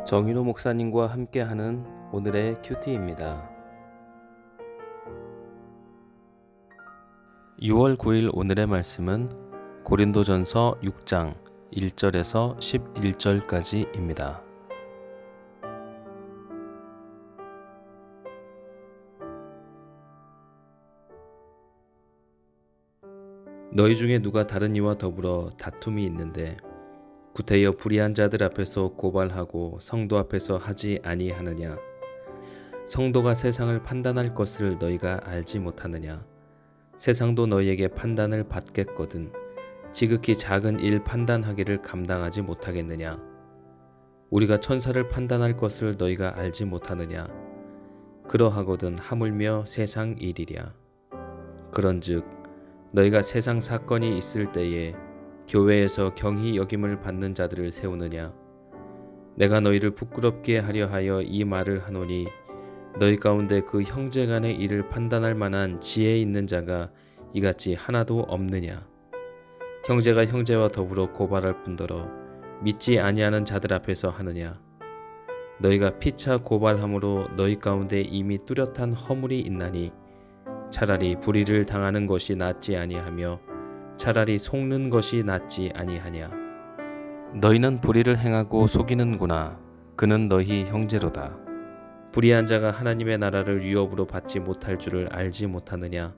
정윤호 목사님과 함께하는 오늘의 큐티입니다. 6월 9일 오늘의 말씀은 고린도전서 6장 1절에서 11절까지입니다. 너희 중에 누가 다른 이와 더불어 다툼이 있는데 구태여 불의한 자들 앞에서 고발하고 성도 앞에서 하지 아니하느냐? 성도가 세상을 판단할 것을 너희가 알지 못하느냐? 세상도 너희에게 판단을 받겠거든 지극히 작은 일 판단하기를 감당하지 못하겠느냐? 우리가 천사를 판단할 것을 너희가 알지 못하느냐? 그러하거든 하물며 세상 일이랴. 그런즉 너희가 세상 사건이 있을 때에 교회에서 경히 여김을 받는 자들을 세우느냐? 내가 너희를 부끄럽게 하려 하여 이 말을 하노니 너희 가운데 그 형제간의 일을 판단할 만한 지혜 있는 자가 이같이 하나도 없느냐? 형제가 형제와 더불어 고발할 뿐더러 믿지 아니하는 자들 앞에서 하느냐? 너희가 피차 고발함으로 너희 가운데 이미 뚜렷한 허물이 있나니 차라리 불의를 당하는 것이 낫지 아니하며 차라리 속는 것이 낫지 아니하냐. 너희는 불의를 행하고 속이는구나. 그는 너희 형제로다. 불의한 자가 하나님의 나라를 유업으로 받지 못할 줄을 알지 못하느냐.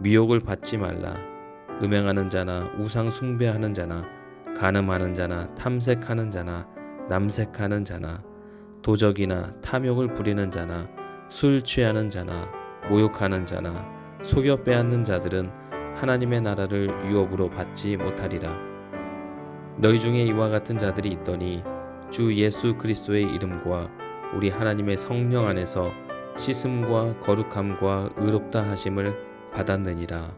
미혹을 받지 말라. 음행하는 자나 우상 숭배하는 자나 간음하는 자나 탐색하는 자나 남색하는 자나 도적이나 탐욕을 부리는 자나 술 취하는 자나 모욕하는 자나 속여 빼앗는 자들은 하나님의 나라를 유업으로 받지 못하리라. 너희 중에 이와 같은 자들이 있더니 주 예수 그리스도의 이름과 우리 하나님의 성령 안에서 씻음과 거룩함과 의롭다 하심을 받았느니라.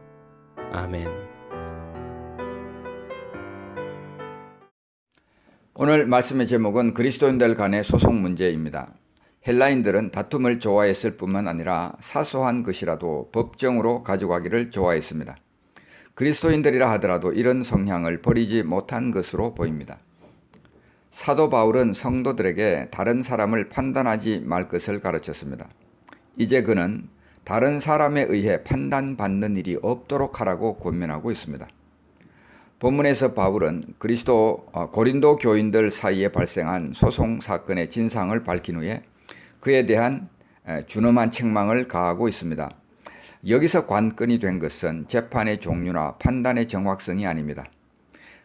아멘. 오늘 말씀의 제목은 그리스도인들 간의 소송 문제입니다. 헬라인들은 다툼을 좋아했을 뿐만 아니라 사소한 것이라도 법정으로 가져가기를 좋아했습니다. 그리스도인들이라 하더라도 이런 성향을 버리지 못한 것으로 보입니다. 사도 바울은 성도들에게 다른 사람을 판단하지 말 것을 가르쳤습니다. 이제 그는 다른 사람에 의해 판단받는 일이 없도록 하라고 권면하고 있습니다. 본문에서 바울은 고린도 교인들 사이에 발생한 소송 사건의 진상을 밝힌 후에 그에 대한 준엄한 책망을 가하고 있습니다. 여기서 관건이 된 것은 재판의 종류나 판단의 정확성이 아닙니다.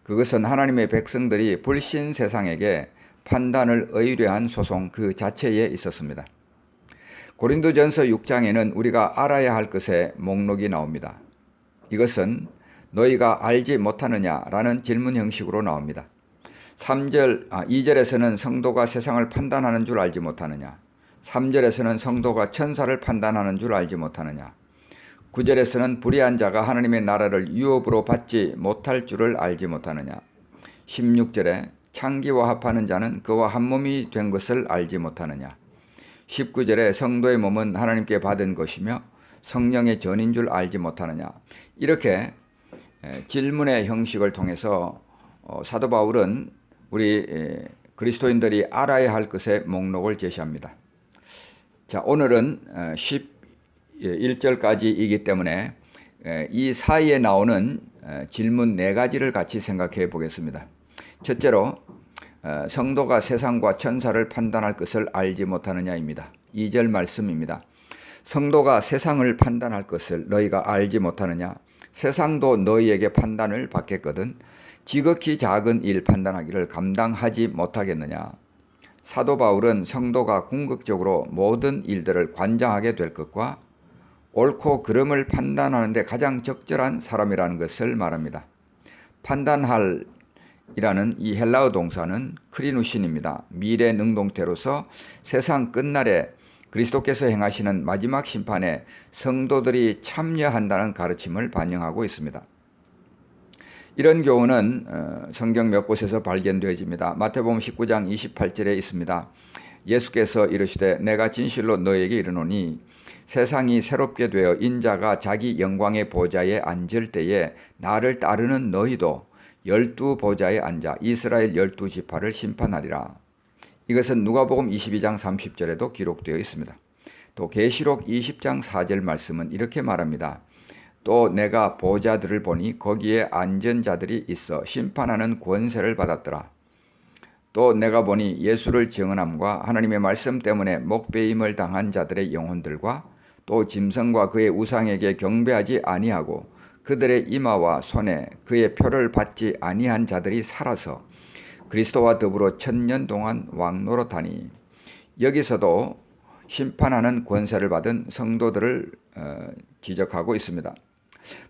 그것은 하나님의 백성들이 불신 세상에게 판단을 의뢰한 소송 그 자체에 있었습니다. 고린도전서 6장에는 우리가 알아야 할 것의 목록이 나옵니다. 이것은 너희가 알지 못하느냐라는 질문 형식으로 나옵니다. 2절에서는 성도가 세상을 판단하는 줄 알지 못하느냐. 3절에서는 성도가 천사를 판단하는 줄 알지 못하느냐. 9절에서는 불의한 자가 하나님의 나라를 유업으로 받지 못할 줄을 알지 못하느냐. 16절에 창기와 합하는 자는 그와 한 몸이 된 것을 알지 못하느냐. 19절에 성도의 몸은 하나님께 받은 것이며 성령의 전인 줄 알지 못하느냐. 이렇게 질문의 형식을 통해서 사도 바울은 우리 그리스도인들이 알아야 할 것의 목록을 제시합니다. 자, 오늘은 11절까지이기 때문에 이 사이에 나오는 질문 4가지를 같이 생각해 보겠습니다. 첫째로 성도가 세상과 천사를 판단할 것을 알지 못하느냐입니다. 2절 말씀입니다. 성도가 세상을 판단할 것을 너희가 알지 못하느냐. 세상도 너희에게 판단을 받겠거든 지극히 작은 일 판단하기를 감당하지 못하겠느냐. 사도 바울은 성도가 궁극적으로 모든 일들을 관장하게 될 것과 옳고 그름을 판단하는 데 가장 적절한 사람이라는 것을 말합니다. 판단할 이라는 이 헬라어 동사는 크리누신입니다. 미래 능동태로서 세상 끝날에 그리스도께서 행하시는 마지막 심판에 성도들이 참여한다는 가르침을 반영하고 있습니다. 이런 교훈은 성경 몇 곳에서 발견되어집니다. 마태복음 19장 28절에 있습니다. 예수께서 이르시되 내가 진실로 너에게 이르노니 세상이 새롭게 되어 인자가 자기 영광의 보좌에 앉을 때에 나를 따르는 너희도 12 보좌에 앉아 이스라엘 12 지파를 심판하리라. 이것은 누가복음 22장 30절에도 기록되어 있습니다. 또 계시록 20장 4절 말씀은 이렇게 말합니다. 또 내가 보좌들을 보니 거기에 앉은 자들이 있어 심판하는 권세를 받았더라. 또 내가 보니 예수를 증언함과 하나님의 말씀 때문에 목배임을 당한 자들의 영혼들과 또 짐승과 그의 우상에게 경배하지 아니하고 그들의 이마와 손에 그의 표를 받지 아니한 자들이 살아서 그리스도와 더불어 1000년 동안 왕노릇하니. 여기서도 심판하는 권세를 받은 성도들을 지적하고 있습니다.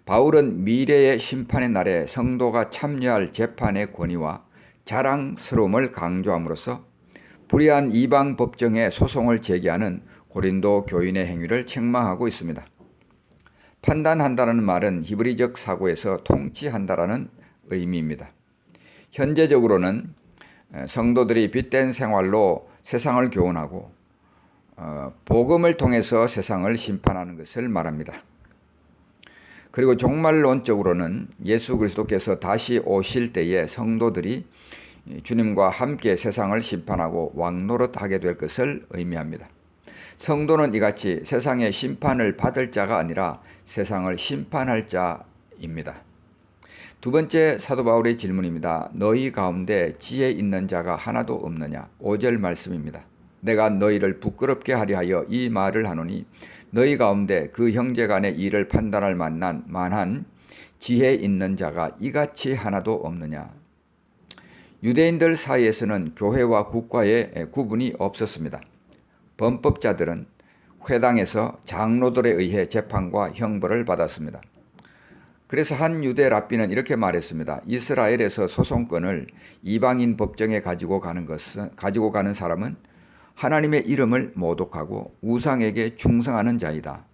바울은 미래의 심판의 날에 성도가 참여할 재판의 권위와 자랑스러움을 강조함으로써 불의한 이방 법정에 소송을 제기하는 고린도 교인의 행위를 책망하고 있습니다. 판단한다는 말은 히브리적 사고에서 통치한다라는 의미입니다. 현재적으로는 성도들이 빚된 생활로 세상을 교훈하고 복음을 통해서 세상을 심판하는 것을 말합니다. 그리고 종말론적으로는 예수 그리스도께서 다시 오실 때에 성도들이 주님과 함께 세상을 심판하고 왕노릇하게 될 것을 의미합니다. 성도는 이같이 세상의 심판을 받을 자가 아니라 세상을 심판할 자입니다. 두 번째 사도 바울의 질문입니다. 너희 가운데 지혜 있는 자가 하나도 없느냐? 5절 말씀입니다. 내가 너희를 부끄럽게 하려 하여 이 말을 하노니 너희 가운데 그 형제 간의 일을 판단할 만한 지혜 있는 자가 이같이 하나도 없느냐? 유대인들 사이에서는 교회와 국가의 구분이 없었습니다. 범법자들은 회당에서 장로들에 의해 재판과 형벌을 받았습니다. 그래서 한 유대 랍비는 이렇게 말했습니다. 이스라엘에서 소송권을 이방인 법정에 가지고 가는 사람은 하나님의 이름을 모독하고 우상에게 충성하는 자이다.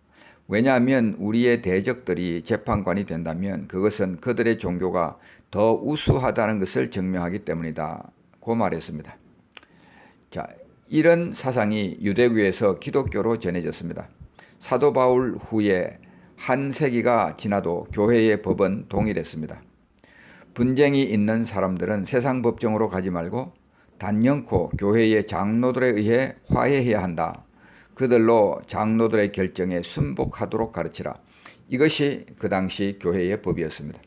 왜냐하면 우리의 대적들이 재판관이 된다면 그것은 그들의 종교가 더 우수하다는 것을 증명하기 때문이다. 고 말했습니다. 자, 이런 사상이 유대교에서 기독교로 전해졌습니다. 사도 바울 후에 한 세기가 지나도 교회의 법은 동일했습니다. 분쟁이 있는 사람들은 세상 법정으로 가지 말고 단연코 교회의 장로들에 의해 화해해야 한다. 그들로 장로들의 결정에 순복하도록 가르치라. 이것이 그 당시 교회의 법이었습니다.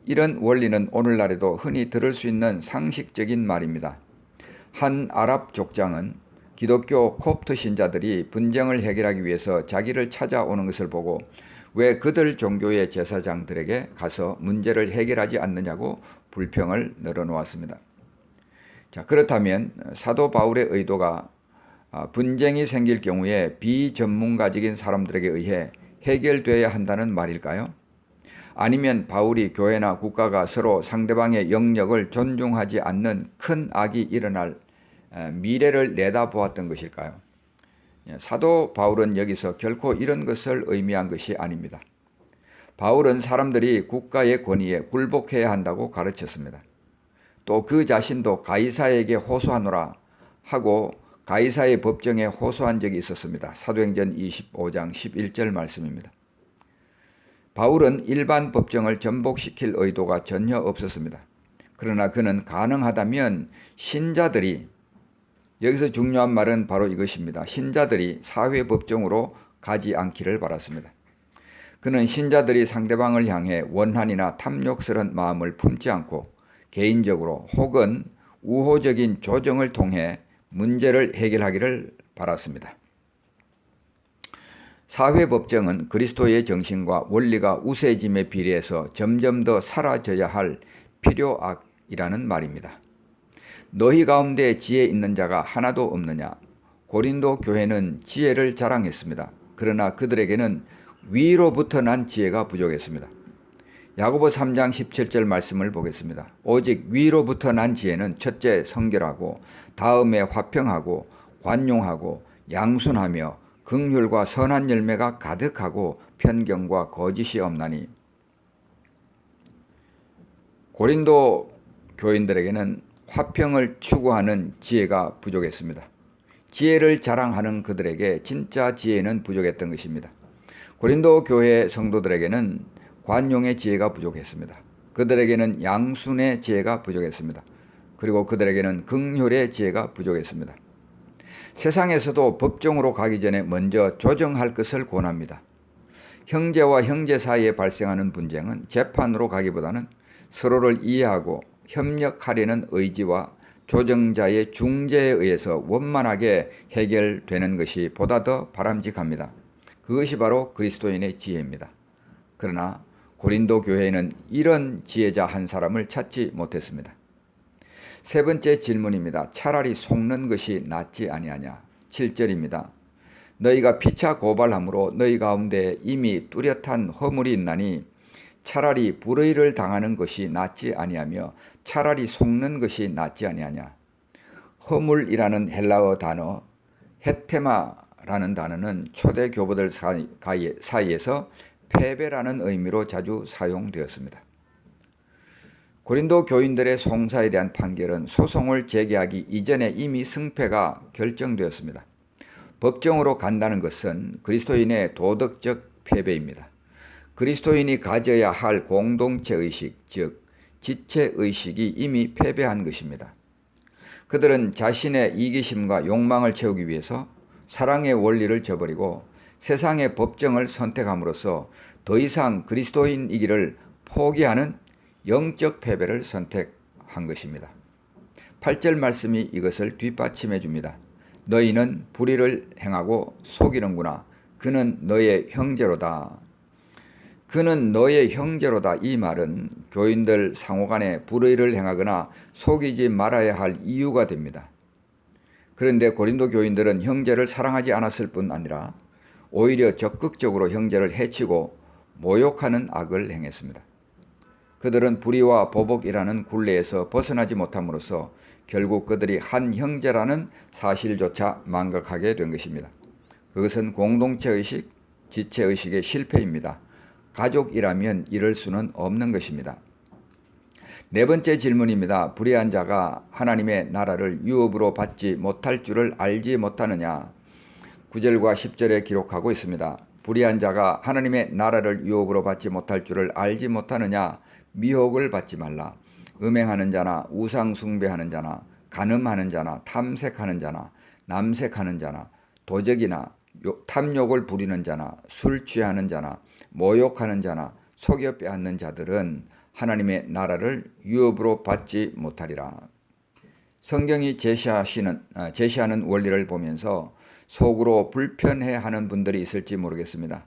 이런 원리는 오늘날에도 흔히 들을 수 있는 상식적인 말입니다. 한 아랍 족장은 기독교 콥트 신자들이 분쟁을 해결하기 위해서 자기를 찾아오는 것을 보고 왜 그들 종교의 제사장들에게 가서 문제를 해결하지 않느냐고 불평을 늘어놓았습니다. 자, 그렇다면 사도 바울의 의도가 분쟁이 생길 경우에 비전문가적인 사람들에게 의해 해결되어야 한다는 말일까요? 아니면 바울이 교회나 국가가 서로 상대방의 영역을 존중하지 않는 큰 악이 일어날 미래를 내다보았던 것일까요? 사도 바울은 여기서 결코 이런 것을 의미한 것이 아닙니다. 바울은 사람들이 국가의 권위에 굴복해야 한다고 가르쳤습니다. 또 그 자신도 가이사에게 호소하노라 하고 가이사의 법정에 호소한 적이 있었습니다. 사도행전 25장 11절 말씀입니다. 바울은 일반 법정을 전복시킬 의도가 전혀 없었습니다. 그러나 그는 가능하다면 신자들이, 여기서 중요한 말은 바로 이것입니다. 신자들이 사회법정으로 가지 않기를 바랐습니다. 그는 신자들이 상대방을 향해 원한이나 탐욕스러운 마음을 품지 않고 개인적으로 혹은 우호적인 조정을 통해 문제를 해결하기를 바랐습니다. 사회법정은 그리스도의 정신과 원리가 우세짐에 비례해서 점점 더 사라져야 할 필요악이라는 말입니다. 너희 가운데 지혜 있는 자가 하나도 없느냐? 고린도 교회는 지혜를 자랑했습니다. 그러나 그들에게는 위로부터 난 지혜가 부족했습니다. 야고보 3장 17절 말씀을 보겠습니다. 오직 위로부터 난 지혜는 첫째 성결하고 다음에 화평하고 관용하고 양순하며 긍휼과 선한 열매가 가득하고 편견과 거짓이 없나니. 고린도 교인들에게는 화평을 추구하는 지혜가 부족했습니다. 지혜를 자랑하는 그들에게 진짜 지혜는 부족했던 것입니다. 고린도 교회 성도들에게는 관용의 지혜가 부족했습니다. 그들에게는 양순의 지혜가 부족했습니다. 그리고 그들에게는 긍휼의 지혜가 부족했습니다. 세상에서도 법정으로 가기 전에 먼저 조정할 것을 권합니다. 형제와 형제 사이에 발생하는 분쟁은 재판으로 가기보다는 서로를 이해하고 협력하려는 의지와 조정자의 중재에 의해서 원만하게 해결되는 것이 보다 더 바람직합니다. 그것이 바로 그리스도인의 지혜입니다. 그러나 고린도 교회에는 이런 지혜자 한 사람을 찾지 못했습니다. 세 번째 질문입니다. 차라리 속는 것이 낫지 아니하냐? 7절입니다. 너희가 피차 고발함으로 너희 가운데 이미 뚜렷한 허물이 있나니 차라리 불의를 당하는 것이 낫지 아니하며 차라리 속는 것이 낫지 아니하냐. 허물이라는 헬라어 단어 헤테마라는 단어는 초대 교보들 사이에서 패배라는 의미로 자주 사용되었습니다. 고린도 교인들의 송사에 대한 판결은 소송을 제기하기 이전에 이미 승패가 결정되었습니다. 법정으로 간다는 것은 그리스도인의 도덕적 패배입니다. 그리스도인이 가져야 할 공동체 의식, 즉 지체 의식이 이미 패배한 것입니다. 그들은 자신의 이기심과 욕망을 채우기 위해서 사랑의 원리를 저버리고 세상의 법정을 선택함으로써 더 이상 그리스도인이기를 포기하는 영적 패배를 선택한 것입니다. 8절 말씀이 이것을 뒷받침해 줍니다. 너희는 불의를 행하고 속이는구나. 그는 너의 형제로다. 그는 너의 형제로다. 이 말은 교인들 상호간에 불의를 행하거나 속이지 말아야 할 이유가 됩니다. 그런데 고린도 교인들은 형제를 사랑하지 않았을 뿐 아니라 오히려 적극적으로 형제를 해치고 모욕하는 악을 행했습니다. 그들은 불의와 보복이라는 굴레에서 벗어나지 못함으로써 결국 그들이 한 형제라는 사실조차 망각하게 된 것입니다. 그것은 공동체의식, 지체의식의 실패입니다. 가족이라면 이럴 수는 없는 것입니다. 네 번째 질문입니다. 불의한 자가 하나님의 나라를 유업으로 받지 못할 줄을 알지 못하느냐? 9절과 10절에 기록하고 있습니다. 불의한 자가 하나님의 나라를 유업으로 받지 못할 줄을 알지 못하느냐? 미혹을 받지 말라. 음행하는 자나 우상 숭배하는 자나 간음하는 자나 탐색하는 자나 남색하는 자나 도적이나 탐욕을 부리는 자나 술 취하는 자나 모욕하는 자나 속여 빼앗는 자들은 하나님의 나라를 유업으로 받지 못하리라. 성경이 제시하는 원리를 보면서 속으로 불편해하는 분들이 있을지 모르겠습니다.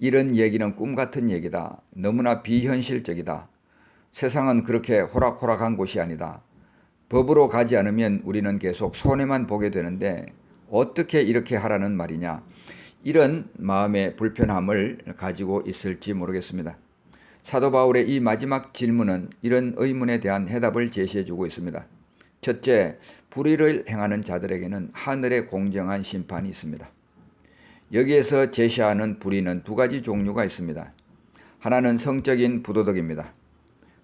이런 얘기는 꿈 같은 얘기다. 너무나 비현실적이다. 세상은 그렇게 호락호락한 곳이 아니다. 법으로 가지 않으면 우리는 계속 손해만 보게 되는데 어떻게 이렇게 하라는 말이냐. 이런 마음의 불편함을 가지고 있을지 모르겠습니다. 사도 바울의 이 마지막 질문은 이런 의문에 대한 해답을 제시해주고 있습니다. 첫째, 불의를 행하는 자들에게는 하늘의 공정한 심판이 있습니다. 여기에서 제시하는 불의는 두 가지 종류가 있습니다. 하나는 성적인 부도덕입니다.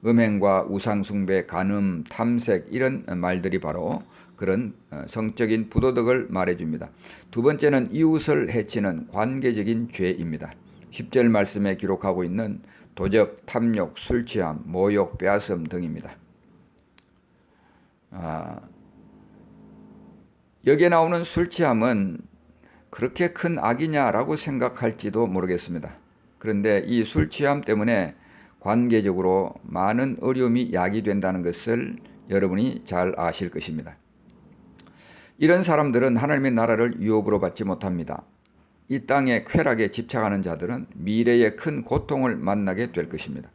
음행과 우상숭배, 간음, 탐색 이런 말들이 바로 그런 성적인 부도덕을 말해줍니다. 두 번째는 이웃을 해치는 관계적인 죄입니다. 10절 말씀에 기록하고 있는 도적, 탐욕, 술취함, 모욕, 빼앗음 등입니다. 여기에 나오는 술취함은 그렇게 큰 악이냐라고 생각할지도 모르겠습니다. 그런데 이 술취함 때문에 관계적으로 많은 어려움이 야기된다는 것을 여러분이 잘 아실 것입니다. 이런 사람들은 하나님의 나라를 유업으로 받지 못합니다. 이 땅의 쾌락에 집착하는 자들은 미래에 큰 고통을 만나게 될 것입니다.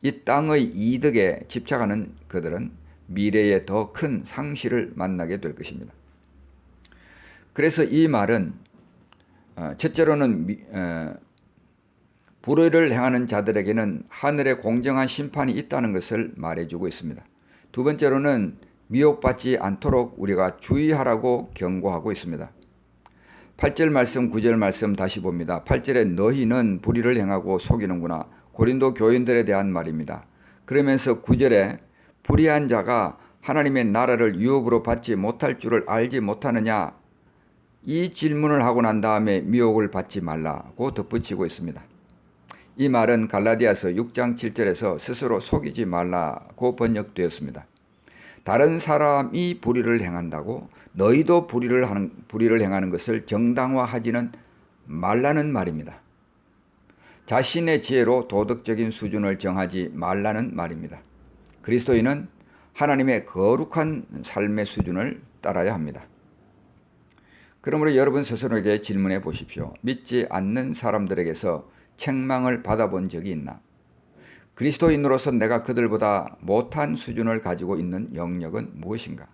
이 땅의 이득에 집착하는 그들은 미래에 더 큰 상실을 만나게 될 것입니다. 그래서 이 말은 첫째로는 불의를 행하는 자들에게는 하늘의 공정한 심판이 있다는 것을 말해주고 있습니다. 두 번째로는 미혹받지 않도록 우리가 주의하라고 경고하고 있습니다. 8절 말씀, 9절 말씀 다시 봅니다. 8절에 너희는 불의를 행하고 속이는구나. 고린도 교인들에 대한 말입니다. 그러면서 9절에 불의한 자가 하나님의 나라를 유업으로 받지 못할 줄을 알지 못하느냐? 이 질문을 하고 난 다음에 미혹을 받지 말라고 덧붙이고 있습니다. 이 말은 갈라디아서 6장 7절에서 스스로 속이지 말라고 번역되었습니다. 다른 사람이 불의를 행한다고 너희도 불의를 행하는 것을 정당화하지는 말라는 말입니다. 자신의 지혜로 도덕적인 수준을 정하지 말라는 말입니다. 그리스도인은 하나님의 거룩한 삶의 수준을 따라야 합니다. 그러므로 여러분 스스로에게 질문해 보십시오. 믿지 않는 사람들에게서 책망을 받아본 적이 있나? 그리스도인으로서 내가 그들보다 못한 수준을 가지고 있는 영역은 무엇인가?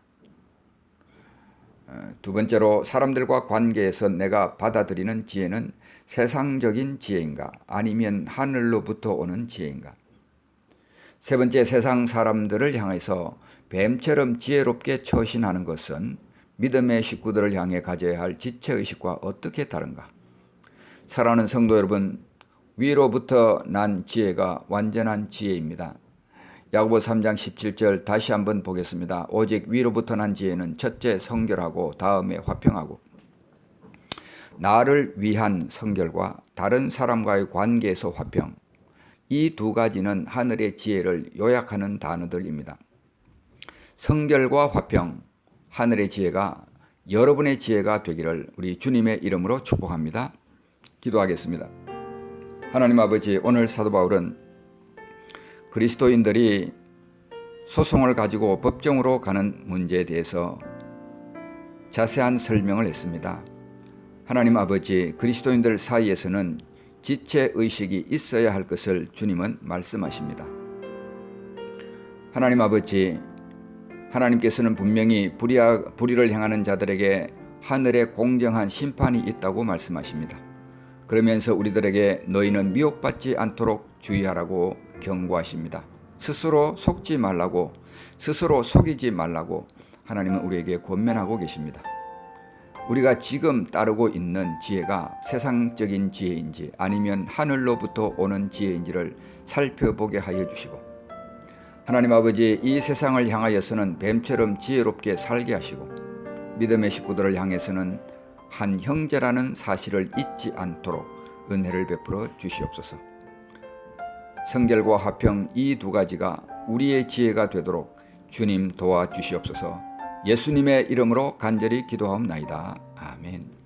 두 번째로, 사람들과 관계에서 내가 받아들이는 지혜는 세상적인 지혜인가? 아니면 하늘로부터 오는 지혜인가? 세 번째, 세상 사람들을 향해서 뱀처럼 지혜롭게 처신하는 것은 믿음의 식구들을 향해 가져야 할 지체의식과 어떻게 다른가? 사랑하는 성도 여러분, 위로부터 난 지혜가 완전한 지혜입니다. 야고보 3장 17절 다시 한번 보겠습니다. 오직 위로부터 난 지혜는 첫째 성결하고 다음에 화평하고, 나를 위한 성결과 다른 사람과의 관계에서 화평, 이 두 가지는 하늘의 지혜를 요약하는 단어들입니다. 성결과 화평, 하늘의 지혜가 여러분의 지혜가 되기를 우리 주님의 이름으로 축복합니다. 기도하겠습니다. 하나님 아버지, 오늘 사도 바울은 그리스도인들이 소송을 가지고 법정으로 가는 문제에 대해서 자세한 설명을 했습니다. 하나님 아버지, 그리스도인들 사이에서는 지체의식이 있어야 할 것을 주님은 말씀하십니다. 하나님 아버지, 하나님께서는 분명히 불의를 행하는 자들에게 하늘의 공정한 심판이 있다고 말씀하십니다. 그러면서 우리들에게 너희는 미혹받지 않도록 주의하라고 경고하십니다. 스스로 속지 말라고, 스스로 속이지 말라고 하나님은 우리에게 권면하고 계십니다. 우리가 지금 따르고 있는 지혜가 세상적인 지혜인지 아니면 하늘로부터 오는 지혜인지를 살펴보게 하여 주시고, 하나님 아버지, 이 세상을 향하여서는 뱀처럼 지혜롭게 살게 하시고, 믿음의 식구들을 향해서는 한 형제라는 사실을 잊지 않도록 은혜를 베풀어 주시옵소서. 성결과 화평, 이 두 가지가 우리의 지혜가 되도록 주님 도와주시옵소서. 예수님의 이름으로 간절히 기도하옵나이다. 아멘.